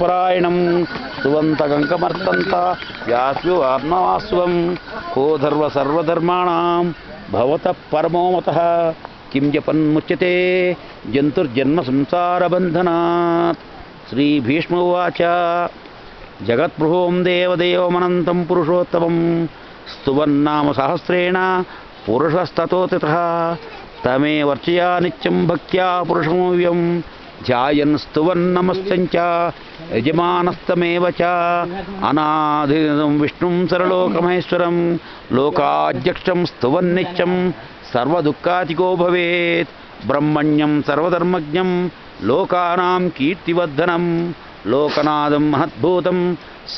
పరాయణం సువంతకంకమర్తంత వ్యాస్యో ఆత్మవాస్వం కోధర్వ సర్వధర్మాణం భవతః పరమోమతః కిం జపన్ముచ్యతే జంతుర్జన్మ సంసారబంధనాత్. శ్రీ భీష్మోవాచ జగత్ప్రభుం దేవదేవమనంతం పురుషోత్తమం స్తువన్నామ సహస్రేణ పురుషస్తతోతితః తమే వర్చయా నిత్యం భక్త్యా పురుషమవ్యం ధ్యాయన్ స్తువన్నమస్తంచ యజమానస్తమేవ చ. అనాదిదం విష్ణుం సర్వలోకమహేశ్వరం లోకాధ్యక్షం స్తువన్నిత్యం సర్వదుఃఖాతికో భవేత్. బ్రహ్మణ్యం సర్వధర్మజ్ఞం లోకానాం కీర్తివర్ధనం లోకనాథం మహద్భూతం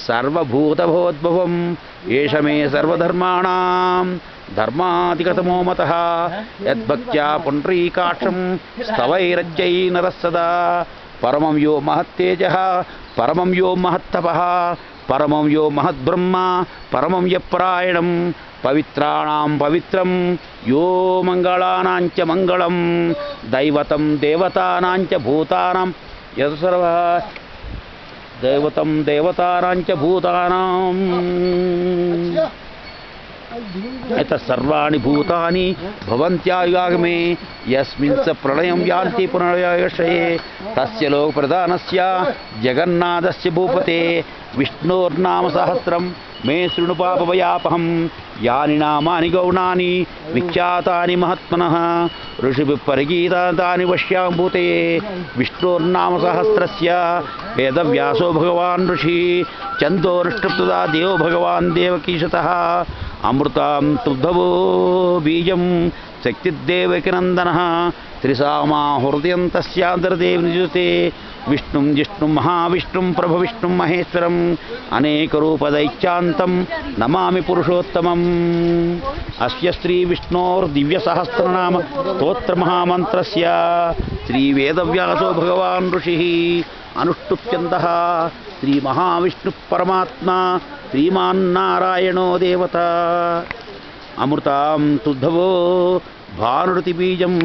సర్వభూతభవోద్భవం ఏష మే సర్వధర్మాణాం ధర్మాధిగతమో మతః. యద్భక్త్యా పుండ్రీకాక్షం స్తవైరజ్జై నరः సదా. పరమం యో మహత్తేజః పరమం యో మహత్తపః పరమం యో మహద్బ్రహ్మ పరమం యపరాయణం. పవిత్రాణాం పవిత్రం యో మంగళానాంచ మంగళం దైవతం దేవతానాంచ భూతానాం యత్సర్వ దైవతం దేవతానాంచ భూతానాం సర్వాణి భూతాని భవంత్యాయుగాగమే యస్మిన్ స ప్రళయం యాంతి పునరయశయే తస్య లోక ప్రధానస్య జగన్నాథస్య భూపతే విష్ణోర్నామ సహస్రం మే శృణు పాపభయాపహం. యాని నామాని గౌణాని విఖ్యాతాని మహాత్మనః ఋషిభిః పరిగీతాని వశ్యాం భూతయే. విష్ణోర్నామ సహస్రస్య వేదవ్యాసో భగవాన్ ఋషి చందోరిష్టప్తదా దేవో భగవాన్ దేవకీశతః. అమృతాం తుద్ధవో బీజం శక్తిర్దేవకినందనః త్రిసామా హృదయం తస్యాంతర్దేవి నిజతే. విష్ణుం జిష్ణుం మహావిష్ణుం ప్రభవిష్ణుం మహేశ్వరం అనేకరూపదైత్యాంతం నమామి పురుషోత్తమం. అస్య శ్రీ విష్ణోర్దివ్యసహస్రనామ స్తోత్రమహామంత్రస్య శ్రీవేదవ్యాసో భగవాన్ ఋషిః అనుష్ఠుప్యంతః శ్రీ మహావిష్ణు పరమాత్మా శ్రీమాన్నారాయణో దేవత. అమృతాం తుద్ధవో భానుడితి బీజం